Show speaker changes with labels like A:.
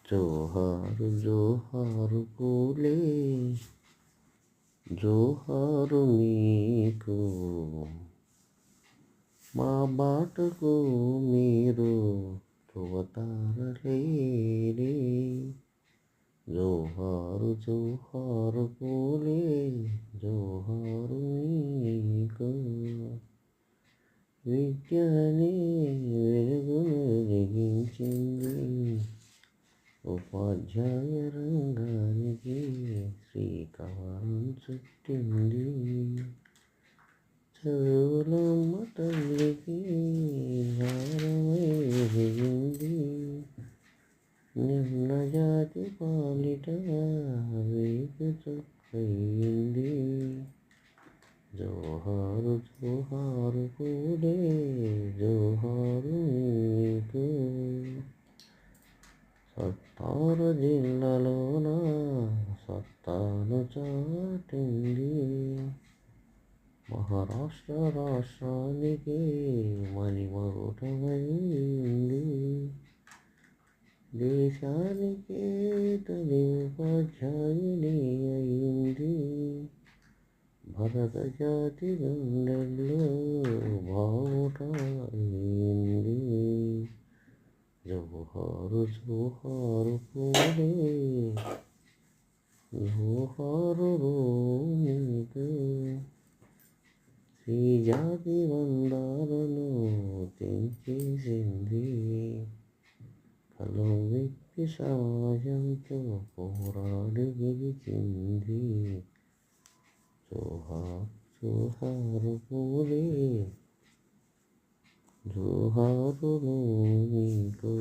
A: జోహారు జోహారు పూలే జోహారు మీకు, మా బాటకు మీరు తువతారలేరే. జోహారు జోహారు పూలే జోహారు మీకు, విద్యనే వెలుగును వెలిగించింది, ఉపాధ్యాయ రంగానికి శ్రీకారం చుట్టింది. చదువులమ్మ తల్లికి భారమై ఎదిగింది, నిమ్న జాతి పాలిట వేగు చుక్కయింది. జోహారు జోహారు పూలే జోహారు మీకు, సత్తారు జిల్లాలోన సత్తాను చాటింది, మహారాష్ట్ర రాష్ట్రానికి మణిమకుటమైంది, దేశానికే తొలి ఉపాధ్యాయుని అయింది, భరత జాతి గుండెల్లో బావుట అయింది. జోహారు జోహారు పూలే జోహారు మీకు, శ్రీ జాతి వందాలను తెంచేసింది, కలం విప్పి సమాజంతో పోరాడి గెలిచింది. జోహారు జోహారు పూలే జోహారు మీకు.